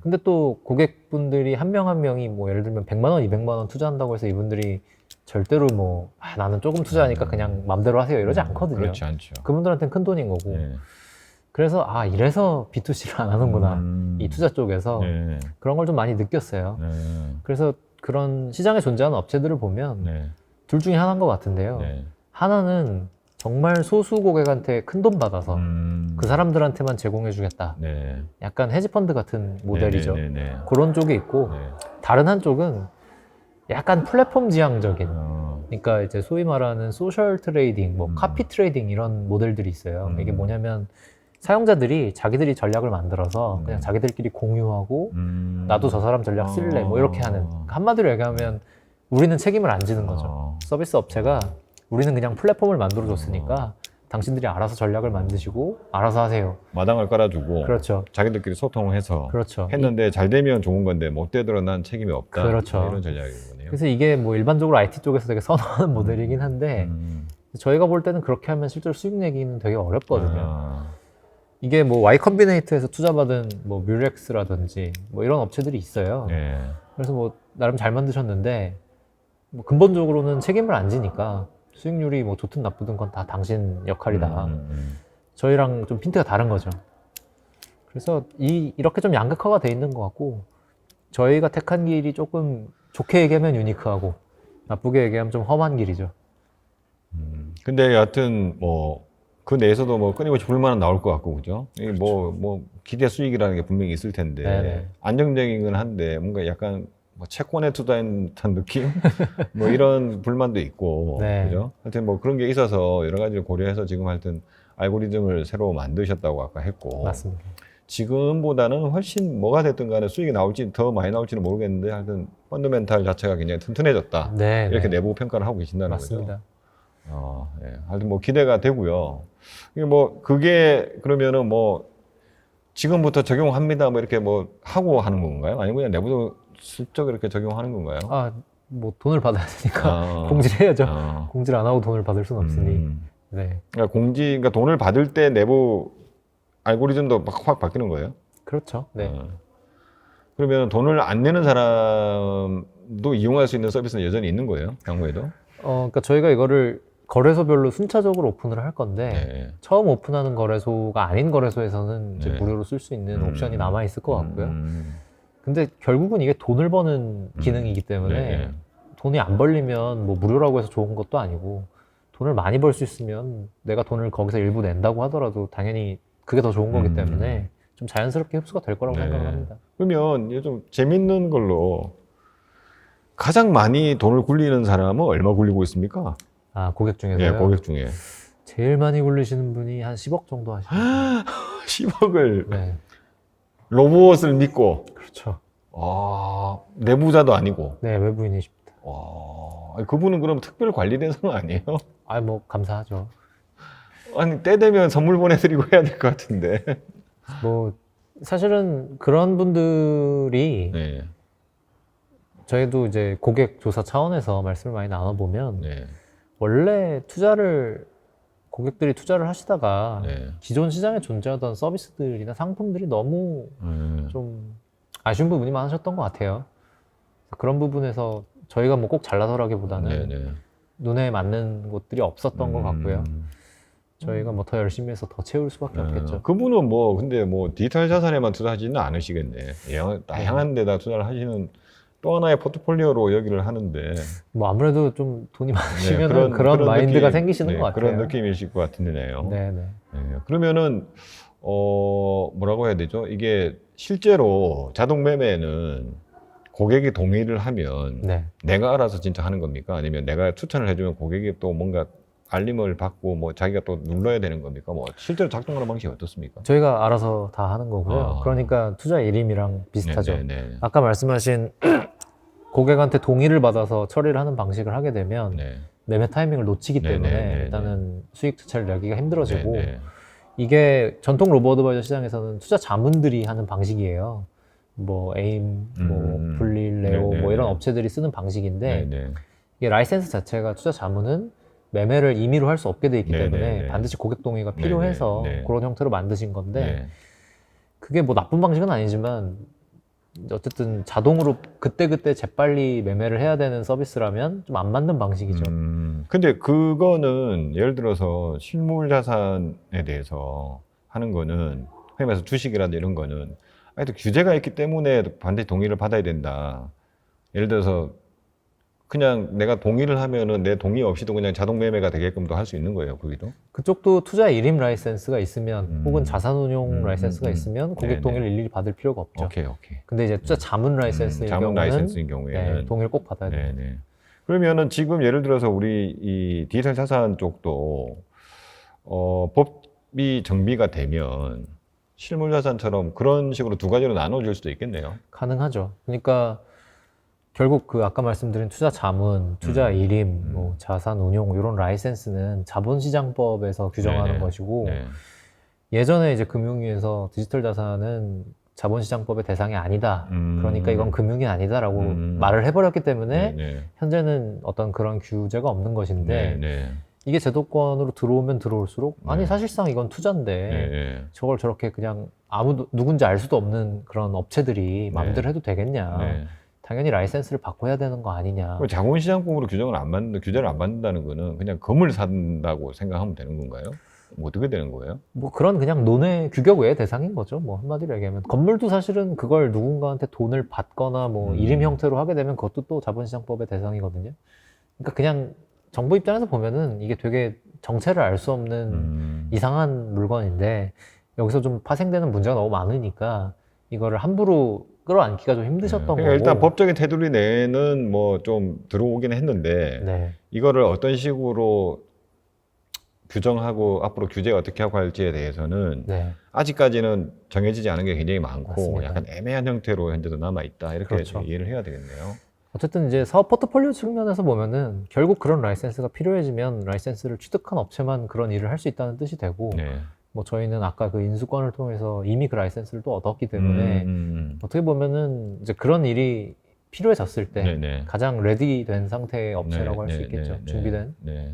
근데 또 고객분들이 한 명 한 명이 뭐 예를 들면 100만 원, 200만 원 투자한다고 해서 이분들이 절대로 뭐 나는 조금 투자하니까 그냥 맘대로 하세요 이러지 않거든요. 그렇지 않죠. 그분들한테는 큰 돈인 거고 네. 그래서 이래서 B2C를 안 하는구나 이 투자 쪽에서 네. 그런 걸 좀 많이 느꼈어요. 네. 그래서 그런 시장에 존재하는 업체들을 보면 네. 둘 중에 하나인 것 같은데요. 네. 하나는 정말 소수 고객한테 큰 돈 받아서 그 사람들한테만 제공해주겠다. 네. 약간 헤지펀드 같은 모델이죠. 네네네네. 그런 쪽이 있고 네. 다른 한쪽은 약간 플랫폼 지향적인. 어, 그러니까 이제 소위 말하는 소셜 트레이딩, 뭐 카피 트레이딩 이런 모델들이 있어요. 이게 뭐냐면 사용자들이 자기들이 전략을 만들어서 그냥 자기들끼리 공유하고 나도 저 사람 전략 쓸래 뭐 이렇게 하는. 한마디로 얘기하면 우리는 책임을 안 지는 거죠. 서비스 업체가 우리는 그냥 플랫폼을 만들어 줬으니까 당신들이 알아서 전략을 만드시고 알아서 하세요. 마당을 깔아주고 그렇죠. 자기들끼리 소통해서 그렇죠. 했는데 잘 되면 좋은 건데 못 되더라도 난 책임이 없다. 그렇죠. 뭐 이런 전략이거든요. 그래서 이게 뭐 일반적으로 IT 쪽에서 되게 선호하는 모델이긴 한데 저희가 볼 때는 그렇게 하면 실제로 수익 내기는 되게 어렵거든요. 아, 이게 뭐 Y 컴비네이트에서 투자받은 뭐 뮤렉스라든지 뭐 이런 업체들이 있어요. 네. 그래서 뭐 나름 잘 만드셨는데 뭐 근본적으로는 책임을 안 지니까 수익률이 뭐 좋든 나쁘든 건 다 당신 역할이다. 저희랑 좀 핀트가 다른 거죠. 그래서 이렇게 좀 양극화가 돼 있는 것 같고 저희가 택한 길이 조금 좋게 얘기하면 유니크하고 나쁘게 얘기하면 좀 험한 길이죠. 근데 여하튼 뭐 그 내에서도 뭐 끊임없이 불만은 나올 것 같고 그죠? 이게 뭐 기대 수익이라는 게 분명히 있을 텐데 네네. 안정적인 건 한데 뭔가 약간 뭐 채권에 투자한 듯한 느낌? 뭐 이런 불만도 있고 네. 그죠? 하여튼 뭐 그런 게 있어서 여러 가지를 고려해서 지금 하여튼 알고리즘을 새로 만드셨다고 아까 했고 맞습니다. 지금보다는 훨씬 뭐가 됐든 간에 수익이 나올지 더 많이 나올지는 모르겠는데 하여튼 펀더멘탈 자체가 굉장히 튼튼해졌다. 네, 이렇게 네. 내부 평가를 하고 계신다는 맞습니다. 거죠. 예. 하여튼 뭐 기대가 되고요. 이게 뭐 그게 그러면은 뭐 지금부터 적용합니다. 뭐 이렇게 뭐 하고 하는 건가요? 아니면 그냥 내부도 슬쩍 이렇게 적용하는 건가요? 뭐 돈을 받아야 되니까 아. 공지를 해야죠. 아. 공지를 안 하고 돈을 받을 수는 없으니. 네. 그러니까 그러니까 돈을 받을 때 내부 알고리즘도 막 확 바뀌는 거예요? 그렇죠. 네. 그러면 돈을 안 내는 사람도 이용할 수 있는 서비스는 여전히 있는 거예요? 향후에도? 그러니까 저희가 이거를 거래소별로 순차적으로 오픈을 할 건데 네. 처음 오픈하는 거래소가 아닌 거래소에서는 이제 네. 무료로 쓸 수 있는 옵션이 남아 있을 것 같고요. 음. 근데 결국은 이게 돈을 버는 기능이기 때문에 네. 돈이 안 벌리면 뭐 무료라고 해서 좋은 것도 아니고 돈을 많이 벌 수 있으면 내가 돈을 거기서 일부 낸다고 하더라도 당연히 그게 더 좋은 거기 때문에 좀 자연스럽게 흡수가 될 거라고 네. 생각을 합니다. 그러면 요즘 재밌는 걸로 가장 많이 돈을 굴리는 사람은 얼마 굴리고 있습니까? 고객 중에서요? 예, 고객 중에. 제일 많이 굴리시는 분이 한 10억 정도 하시죠. 10억을 네, 로봇을 믿고, 그렇죠. 내부자도 아니고. 네, 외부인이십니다. 아니, 그분은 그럼 특별 관리대상 아니에요? 뭐 감사하죠. 아니, 때 되면 선물 보내드리고 해야 될 것 같은데. 뭐 사실은 그런 분들이 네, 저희도 이제 고객 조사 차원에서 말씀을 많이 나눠보면 네, 원래 고객들이 투자를 하시다가 네. 기존 시장에 존재하던 서비스들이나 상품들이 너무 좀 아쉬운 부분이 많으셨던 것 같아요. 그런 부분에서 저희가 뭐 꼭 잘나서라기보다는 네, 네. 눈에 맞는 곳들이 없었던 것 같고요. 저희가 뭐 더 열심히 해서 더 채울 수밖에 없겠죠. 그분은 뭐, 근데 뭐, 디지털 자산에만 투자하지는 않으시겠네. 다양한 데다 투자를 하시는 또 하나의 포트폴리오로 여기를 하는데. 뭐 아무래도 좀 돈이 많으시면 네, 그런 마인드가 느낌, 생기시는 네, 것 같아요. 그런 느낌이실 것 같은데요. 네네. 네, 그러면은, 뭐라고 해야 되죠? 이게 실제로 자동 매매는 고객이 동의를 하면 네. 내가 알아서 진짜 하는 겁니까? 아니면 내가 추천을 해주면 고객이 또 뭔가 알림을 받고 뭐 자기가 또 눌러야 되는 겁니까? 뭐 실제로 작동하는 방식이 어떻습니까? 저희가 알아서 다 하는 거고요. 그러니까 투자 예림이랑 비슷하죠. 네네네. 아까 말씀하신 고객한테 동의를 받아서 처리를 하는 방식을 하게 되면 네. 매매 타이밍을 놓치기 때문에 네네네네. 일단은 수익 투자를 내기가 힘들어지고 네네. 이게 전통 로보 어드바이저 시장에서는 투자 자문들이 하는 방식이에요. 뭐 에임, 뭐 블릴, 레오 네네네. 뭐 이런 업체들이 쓰는 방식인데 네네. 이게 라이센스 자체가 투자 자문은 매매를 임의로 할 수 없게 돼 있기 때문에 네네네. 반드시 고객 동의가 필요해서 네네. 그런 형태로 만드신 건데 네. 그게 뭐 나쁜 방식은 아니지만 어쨌든 자동으로 그때그때 재빨리 매매를 해야 되는 서비스라면 좀 안 맞는 방식이죠. 근데 그거는 예를 들어서 실물 자산에 대해서 하는 거는 흔히 말해서 주식이라든지 이런 거는 하여튼 규제가 있기 때문에 반드시 동의를 받아야 된다. 예를 들어서 그냥 내가 동의를 하면은 내 동의 없이도 그냥 자동 매매가 되게끔도 할 수 있는 거예요, 거기도? 그쪽도 투자 일임 라이센스가 있으면 혹은 자산운용 라이센스가 음. 있으면 고객 네네. 동의를 일일이 받을 필요가 없죠. 오케이. 근데 이제 투자 자문 라이센스인 자문 경우는 라이센스인 경우에는 네, 동의를 꼭 받아야 돼요. 네네. 그러면은 지금 예를 들어서 우리 이 디지털 자산 쪽도 법이 정비가 되면 실물 자산처럼 그런 식으로 두 가지로 나눠질 수도 있겠네요. 가능하죠. 그러니까 결국 그 아까 말씀드린 투자 자문, 투자 일임, 뭐 자산 운용 이런 라이센스는 자본시장법에서 규정하는 네네. 것이고 네. 예전에 이제 금융위에서 디지털 자산은 자본시장법의 대상이 아니다. 그러니까 이건 금융이 아니다라고 말을 해버렸기 때문에 네. 되는 어떤 그런 규제가 없는 것인데 네. 이게 제도권으로 들어오면 들어올수록 아니 네. 사실상 이건 투자인데 네. 저걸 저렇게 그냥 아무도 누군지 알 수도 없는 그런 업체들이 마음대로 해도 되겠냐. 네. 당연히 라이센스를 바꿔야 되는 거 아니냐. 그럼 자본시장법으로 규제를 안 받는다는 거는 그냥 건물을 산다고 생각하면 되는 건가요? 뭐 어떻게 되는 거예요? 뭐 그런 그냥 논의 규격 외의 대상인 거죠. 뭐 한마디로 얘기하면 건물도 사실은 그걸 누군가한테 돈을 받거나 뭐 일임 형태로 하게 되면 그것도 또 자본시장법의 대상이거든요. 그러니까 그냥 정부 입장에서 보면은 이게 되게 정체를 알 수 없는 이상한 물건인데 여기서 좀 파생되는 문제가 너무 많으니까 이거를 함부로 끌어안기가 좀 힘드셨던 그러니까 거고. 일단 법적인 테두리 내는 뭐 좀 들어오긴 했는데 네. 이거를 어떤 식으로 규정하고 앞으로 규제 어떻게 하고 할지에 대해서는 네. 아직까지는 정해지지 않은 게 굉장히 많고 맞습니다. 약간 애매한 형태로 현재도 남아 있다 이렇게 그렇죠. 이해를 해야 되겠네요. 어쨌든 이제 사업 포트폴리오 측면에서 보면은 결국 그런 라이센스가 필요해지면 라이센스를 취득한 업체만 그런 일을 할 수 있다는 뜻이 되고 네. 뭐 저희는 아까 그 인수권을 통해서 이미 그 라이센스를 또 얻었기 때문에 어떻게 보면은 이제 그런 일이 필요해졌을 때 네네. 가장 레디된 상태의 업체라고 할 수 있겠죠. 준비된. 네.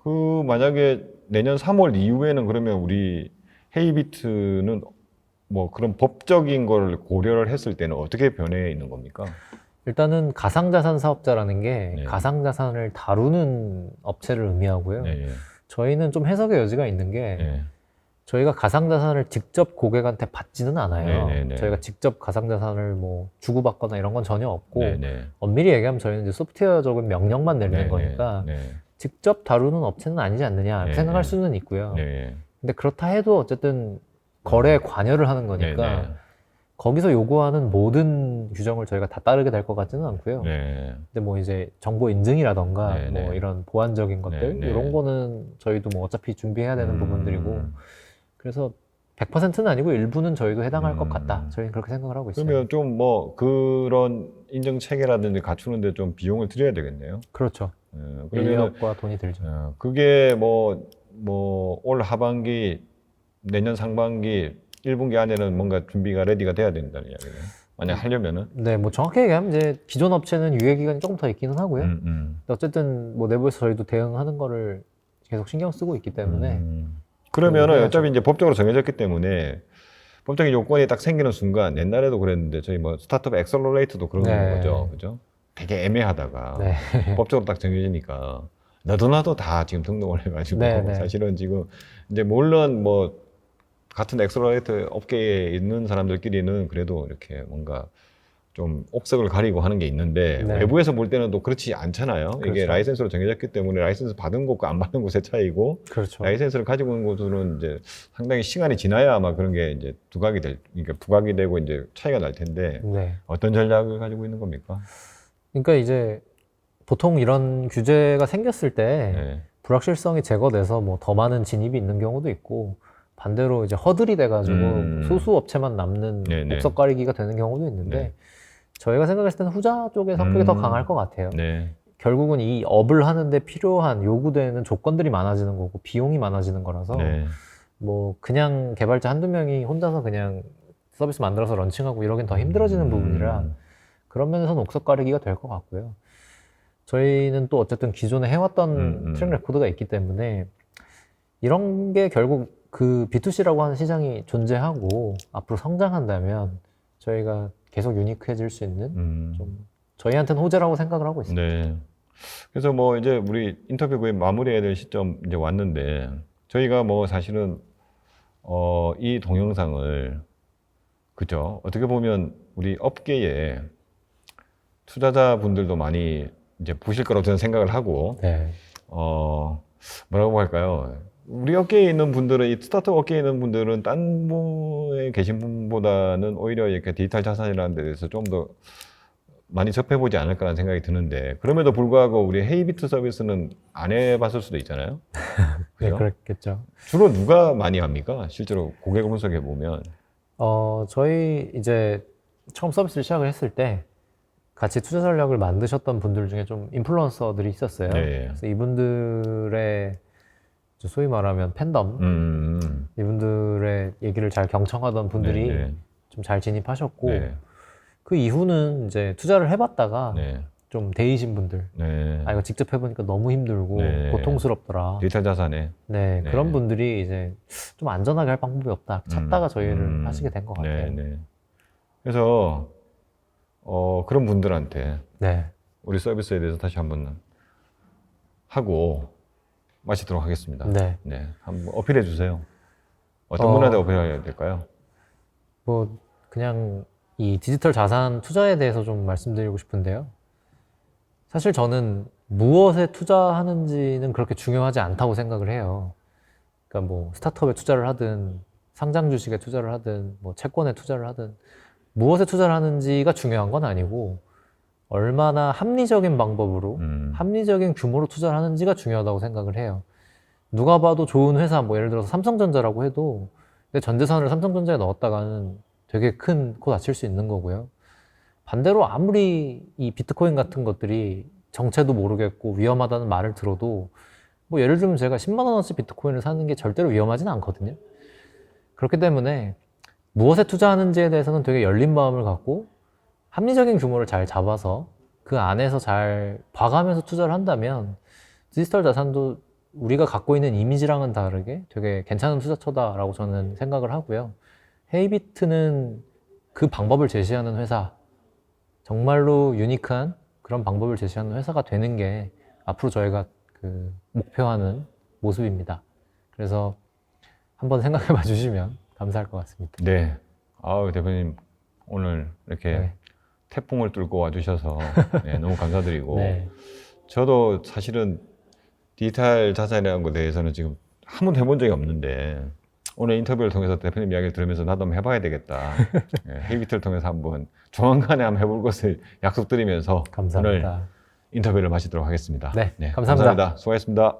그 만약에 내년 3월 이후에는 그러면 우리 헤이비트는 뭐 그런 법적인 걸 고려를 했을 때는 어떻게 변해 있는 겁니까? 일단은 가상자산 사업자라는 게 네. 가상자산을 다루는 업체를 의미하고요. 네. 저희는 좀 해석의 여지가 있는 게 네. 저희가 가상자산을 직접 고객한테 받지는 않아요. 네네네. 저희가 직접 가상자산을 뭐 주고받거나 이런 건 전혀 없고 네. 엄밀히 얘기하면 저희는 이제 소프트웨어적인 명령만 내리는 네. 거니까 네. 직접 다루는 업체는 아니지 않느냐 네. 생각할 수는 있고요. 네. 근데 그렇다 해도 어쨌든 거래에 관여를 하는 거니까 네. 거기서 요구하는 모든 규정을 저희가 다 따르게 될 것 같지는 않고요. 네. 근데 뭐 이제 정보 인증이라던가 네, 뭐 네. 이런 보안적인 것들 네. 이런 거는 저희도 뭐 어차피 준비해야 되는 부분들이고 그래서 100%는 아니고 일부는 저희도 해당할 것 같다. 저희는 그렇게 생각을 하고 있어요. 그러면 좀 뭐 그런 인증 체계라든지 갖추는데 좀 비용을 들여야 되겠네요. 그렇죠. 그러면 인력과 돈이 들죠. 그게 뭐 올 하반기 내년 상반기 1분기 안에는 뭔가 준비가 레디가 돼야 된다는 이야기네요. 만약 하려면은. 네, 뭐 정확히 얘기하면 이제 기존 업체는 유예 기간이 조금 더 있기는 하고요. 근데 어쨌든 뭐 내부에서 저희도 대응하는 거를 계속 신경 쓰고 있기 때문에 그러면은 해야죠. 어차피 이제 법적으로 정해졌기 때문에 법적인 요건이 딱 생기는 순간 옛날에도 그랬는데 저희 뭐 스타트업 엑셀러레이터도 그런 네. 거죠, 그죠? 되게 애매하다가 네. 법적으로 딱 정해지니까 너도 나도 다 지금 등록을 해가지고 네. 사실은 지금 이제 물론 뭐 같은 엑셀러레이터 업계에 있는 사람들끼리는 그래도 이렇게 뭔가 좀 옥석을 가리고 하는 게 있는데 네. 외부에서 볼 때는 또 그렇지 않잖아요. 이게 그렇죠. 라이센스로 정해졌기 때문에 라이센스 받은 곳과 안 받은 곳의 차이고 그렇죠. 라이센스를 가지고 있는 곳은 이제 상당히 시간이 지나야 아마 그런 게 이제 그러니까 부각이 되고 이제 차이가 날 텐데 네. 어떤 전략을 가지고 있는 겁니까? 그러니까 이제 보통 이런 규제가 생겼을 때 네. 불확실성이 제거돼서 뭐 더 많은 진입이 있는 경우도 있고 반대로 이제 허들이 돼가지고 소수 업체만 남는 네네. 옥석 가리기가 되는 경우도 있는데 네. 저희가 생각했을 때는 후자 쪽의 성격이 더 강할 것 같아요. 네. 결국은 이 업을 하는데 필요한 요구되는 조건들이 많아지는 거고 비용이 많아지는 거라서 네. 뭐 그냥 개발자 한두 명이 혼자서 그냥 서비스 만들어서 런칭하고 이러긴 더 힘들어지는 부분이라 그런 면에서는 옥석 가리기가 될 것 같고요. 저희는 또 어쨌든 기존에 해왔던 트랙 레코드가 있기 때문에 이런 게 결국 그 B2C라고 하는 시장이 존재하고 앞으로 성장한다면 저희가 계속 유니크해질 수 있는 좀 저희한테는 호재라고 생각을 하고 있습니다. 네. 그래서 뭐 이제 우리 인터뷰 거의 마무리해야 될 시점 이제 왔는데 저희가 뭐 사실은 이 동영상을 그죠? 어떻게 보면 우리 업계에 투자자분들도 많이 이제 보실 거라고 저는 생각을 하고 네. 뭐라고 할까요? 우리 업계에 있는 분들은 이 스타트업 업계에 있는 분들은 딴 분에 계신 분보다는 오히려 이렇게 디지털 자산이라는 데 대해서 좀 더 많이 접해보지 않을까라는 생각이 드는데 그럼에도 불구하고 우리 헤이비트 서비스는 안 해봤을 수도 있잖아요. 네, 그죠? 그렇겠죠. 주로 누가 많이 합니까? 실제로 고객을 분석해 보면. 저희 이제 처음 서비스를 시작을 했을 때 같이 투자 전략을 만드셨던 분들 중에 좀 인플루언서들이 있었어요. 네. 그래서 이분들의 소위 말하면 팬덤, 이분들의 얘기를 잘 경청하던 분들이 네, 좀 잘 진입하셨고, 네, 그 이후는 이제 투자를 해봤다가 네, 좀 데이신 분들, 네. 아, 이거 직접 해보니까 너무 힘들고 네. 고통스럽더라. 디지털 자산에. 네, 네. 그런 분들이 이제 좀 안전하게 할 방법이 없다 찾다가 저희를 하시게 된 것 네, 같아요. 네. 그래서 그런 분들한테 네. 우리 서비스에 대해서 다시 한번 하고 마치도록 하겠습니다. 네. 네, 한번 어필해 주세요. 어떤 어, 분한테 어필해야 될까요? 뭐 그냥 이 디지털 자산 투자에 대해서 좀 말씀드리고 싶은데요. 사실 저는 무엇에 투자하는지는 그렇게 중요하지 않다고 생각을 해요. 그러니까 뭐 스타트업에 투자를 하든 상장 주식에 투자를 하든 뭐 채권에 투자를 하든 무엇에 투자를 하는지가 중요한 건 아니고 얼마나 합리적인 방법으로 합리적인 규모로 투자를 하는지가 중요하다고 생각을 해요. 누가 봐도 좋은 회사, 뭐 예를 들어서 삼성전자라고 해도 내 전 재산을 삼성전자에 넣었다가는 되게 큰 코 다칠 수 있는 거고요. 반대로 아무리 이 비트코인 같은 것들이 정체도 모르겠고 위험하다는 말을 들어도 뭐 예를 들면 제가 10만 원어치 비트코인을 사는 게 절대로 위험하진 않거든요. 그렇기 때문에 무엇에 투자하는지에 대해서는 되게 열린 마음을 갖고 합리적인 규모를 잘 잡아서 그 안에서 잘 봐가면서 투자를 한다면 디지털 자산도 우리가 갖고 있는 이미지랑은 다르게 되게 괜찮은 투자처다라고 저는 생각을 하고요. 헤이비트는 그 방법을 제시하는 회사, 정말로 유니크한 그런 방법을 제시하는 회사가 되는 게 앞으로 저희가 그 목표하는 모습입니다. 그래서 한번 생각해 봐 주시면 감사할 것 같습니다. 네. 아우, 대표님 오늘 이렇게 네. 태풍을 뚫고 와주셔서 네, 너무 감사드리고 네. 저도 사실은 디지털 자산이라는 것에 대해서는 지금 한 번도 해본 적이 없는데 오늘 인터뷰를 통해서 대표님 이야기를 들으면서 나도 한번 해봐야 되겠다. 네, 헤이비트를 통해서 한번 조만간에 한번 해볼 것을 약속드리면서 감사합니다. 오늘 인터뷰를 마치도록 하겠습니다. 네, 감사합니다. 수고하셨습니다.